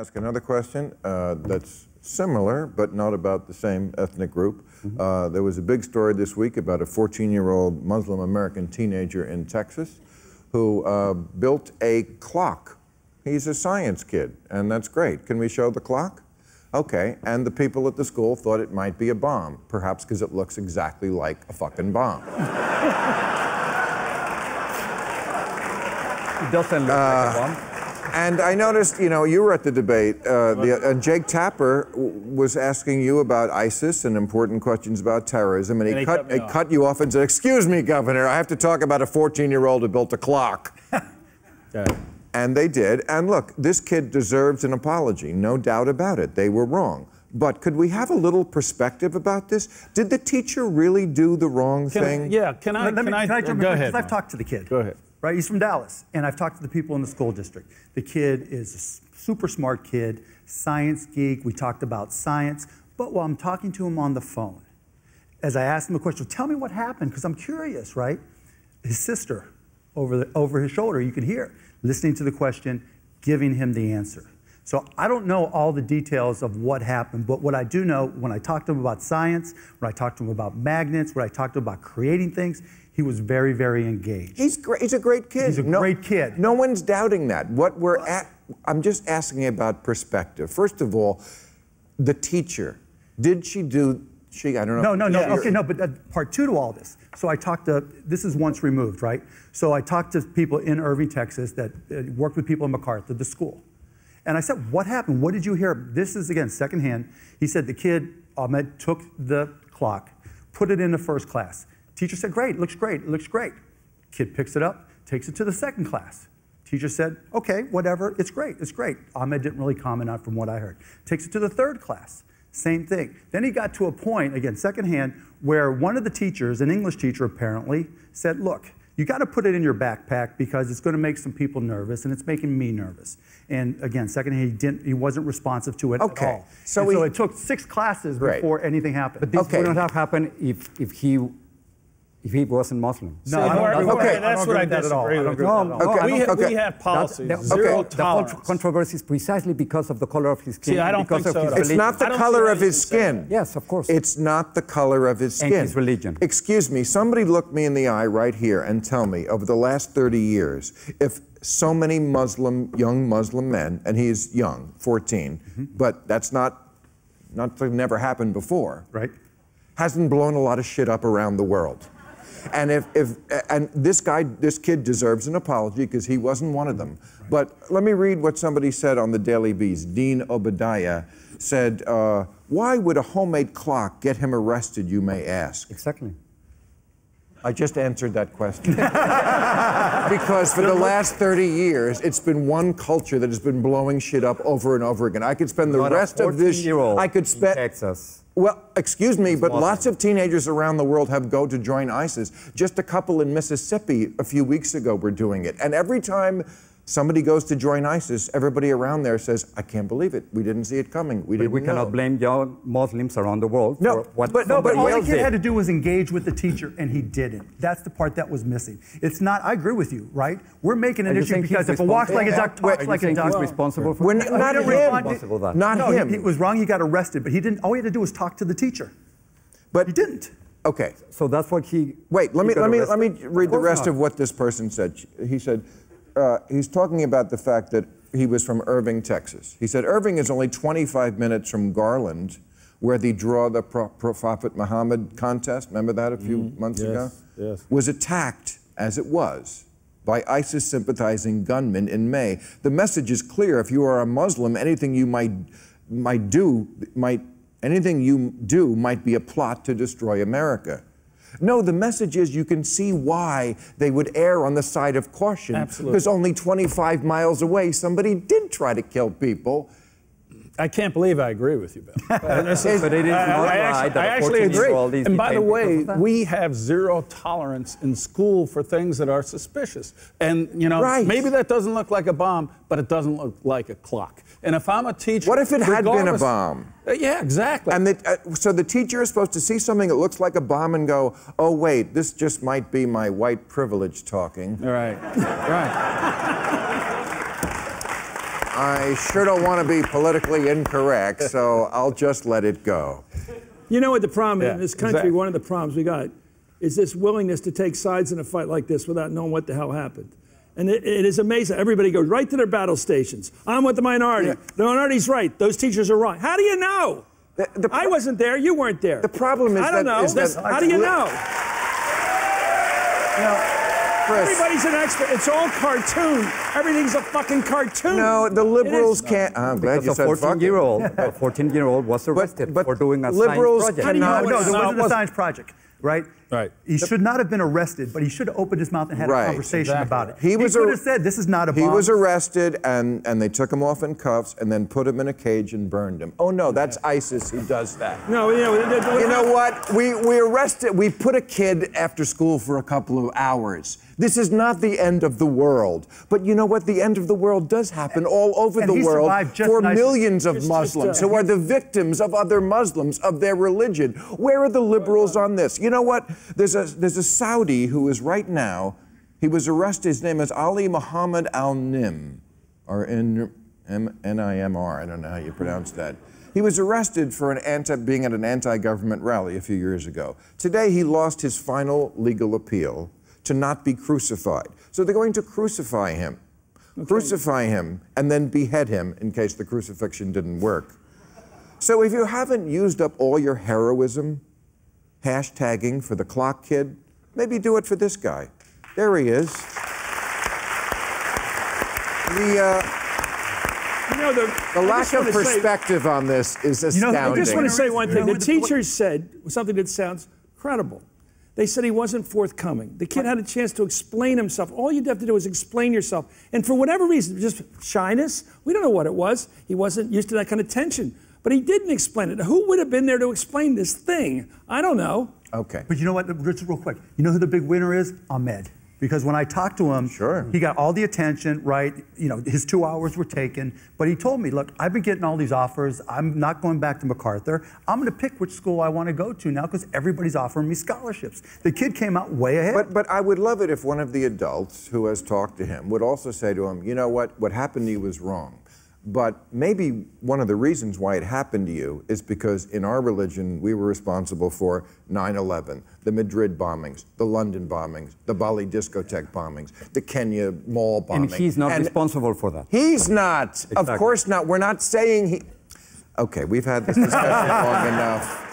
ask another question that's similar, but not about the same ethnic group. There was a big story this week about a 14-year-old Muslim American teenager in Texas who built a clock. He's a science kid, and that's great. Can we show the clock? Okay, and the people at the school thought it might be a bomb, perhaps because it looks exactly like a fucking bomb. It doesn't look like a bomb. And I noticed, you know, you were at the debate, Jake Tapper was asking you about ISIS and important questions about terrorism, and he cut you off and said, "Excuse me, Governor, I have to talk about a 14-year-old who built a clock." Yeah. And they did. And look, this kid deserves an apology, no doubt about it. They were wrong. But could we have a little perspective about this? Did the teacher really do the wrong thing? Can I jump in? Go ahead. I've talked to the kid. Go ahead. Right, he's from Dallas, and I've talked to the people in the school district. The kid is a super smart kid, science geek. We talked about science. But while I'm talking to him on the phone, as I asked him a question, tell me what happened, because I'm curious, right? His sister, over his shoulder, you could hear, listening to the question, giving him the answer. So I don't know all the details of what happened, but what I do know, when I talked to him about science, when I talked to him about magnets, when I talked to him about creating things, he was very, very engaged. He's great. He's a great kid. He's a great kid. No one's doubting that. I'm just asking about perspective. First of all, the teacher, did she do? I don't know. No. Okay, no. But part two to all this. So I talked to. This is once removed, right? So I talked to people in Irving, Texas, that worked with people in MacArthur, the school, and I said, "What happened? What did you hear?" This is again secondhand. He said the kid Ahmed took the clock, put it into first class. Teacher said, "Great, it looks great, it looks great." Kid picks it up, takes it to the second class. Teacher said, "Okay, whatever, it's great, it's great." Ahmed didn't really comment on it from what I heard. Takes it to the third class, same thing. Then he got to a point, again, secondhand, where one of the teachers, an English teacher apparently, said, "Look, you got to put it in your backpack because it's going to make some people nervous, and it's making me nervous." And again, secondhand, he wasn't responsive to it at all. So it took 6 classes before anything happened. But this would not have happened if he wasn't Muslim. No, that's what I disagree with. We have policies, zero tolerance. The controversy is precisely because of the color of his skin. See, I don't think so. It's not the color of his skin. Yes, of course. It's not the color of his skin. And his religion. Excuse me, somebody look me in the eye right here and tell me, over the last 30 years, if so many young Muslim men, and he's young, 14, but that's never happened before. Right. Hasn't blown a lot of shit up around the world. And and this kid deserves an apology because he wasn't one of them. But let me read what somebody said on the Daily Beast. Dean Obadiah said, "Why would a homemade clock get him arrested, you may ask?" Exactly. I just answered that question. Because for the last 30 years, it's been one culture that has been blowing shit up over and over again. I could spend the rest of this. I could spend. Texas. Well, excuse me, but lots of teenagers around the world have gone to join ISIS. Just a couple in Mississippi a few weeks ago were doing it. And every time somebody goes to join ISIS, everybody around there says, "I can't believe it. We didn't see it coming. We cannot blame young Muslims around the world for what but all the kid had to do was engage with the teacher, and he didn't. That's the part that was missing. It's not, I agree with you, right? We're making an issue because if it walks like a duck, talks like a duck. He's responsible for not him. Not him. He was wrong, he got arrested, but he didn't, all he had to do was talk to the teacher. But he didn't. Okay. So that's what he... Wait, let me read the rest of what this person said. He said, he's talking about the fact that he was from Irving, Texas. He said, "Irving is only 25 minutes from Garland, where they draw the Prophet Muhammad contest." Remember that a few months ago? Yes. Was attacked, as it was, by ISIS-sympathizing gunmen in May. The message is clear. If you are a Muslim, anything you do might be a plot to destroy America. No, the message is you can see why they would err on the side of caution. Absolutely. Because only 25 miles away, somebody did try to kill people. I can't believe I agree with you, Bill. But it is not right that I actually agree. And by the way, we we have zero tolerance in school for things that are suspicious. And, you know, maybe that doesn't look like a bomb, but it doesn't look like a clock. And if I'm a teacher... What if it had been a bomb? Yeah, exactly. And so the teacher is supposed to see something that looks like a bomb and go, "Oh, wait, this just might be my white privilege talking." Right, right. I sure don't want to be politically incorrect, so I'll just let it go. You know what the problem in this country, one of the problems we got, is this willingness to take sides in a fight like this without knowing what the hell happened. And it is amazing. Everybody goes right to their battle stations. I'm with the minority. Yeah. The minority's right. Those teachers are wrong. How do you know? I wasn't there. You weren't there. The problem is I don't know. How do you know? Chris, everybody's an expert. It's all cartoon. Everything's a fucking cartoon. No, the liberals can't. I'm glad you said fucking. A 14-year-old was arrested for doing a liberals science project. No, there wasn't a science project. Right? Right. He should not have been arrested, but he should have opened his mouth and had a conversation about it. He could have said, this is not a bomb. He was arrested, and they took him off in cuffs and then put him in a cage and burned him. Oh, no, that's ISIS who does that. No, you know what? We put a kid after school for a couple of hours. This is not the end of the world. But you know what? The end of the world does happen all over the world for millions of Muslims who are the victims of other Muslims, of their religion. Where are the liberals on this? You know what? There's a Saudi who is right now, he was arrested. His name is Ali Mohamed Al-Nim, or N-I-M-R, I don't know how you pronounce that. He was arrested for being at an anti-government rally a few years ago. Today he lost his final legal appeal to not be crucified. So they're going to crucify him. Okay. Crucify him and then behead him in case the crucifixion didn't work. So if you haven't used up all your heroism, hashtagging for the clock kid, maybe do it for this guy. There he is. The lack of perspective on this is astounding. I just want to say one thing. The teachers said something that sounds credible. They said he wasn't forthcoming. The kid had a chance to explain himself. All you'd have to do is explain yourself. And for whatever reason, just shyness, we don't know what it was. He wasn't used to that kind of tension. But he didn't explain it. Who would have been there to explain this thing? I don't know. Okay. But you know what, Richard, real quick. You know who the big winner is? Ahmed. Because when I talked to him, he got all the attention, right? You know, his 2 hours were taken. But he told me, look, I've been getting all these offers. I'm not going back to MacArthur. I'm going to pick which school I want to go to now because everybody's offering me scholarships. The kid came out way ahead. But I would love it if one of the adults who has talked to him would also say to him, you know what happened to you was wrong. But maybe one of the reasons why it happened to you is because in our religion, we were responsible for 9/11, the Madrid bombings, the London bombings, the Bali discotheque bombings, the Kenya mall bombing. And he's not responsible for that. He's not. Exactly. Of course not. We're not saying he... Okay, we've had this discussion long enough.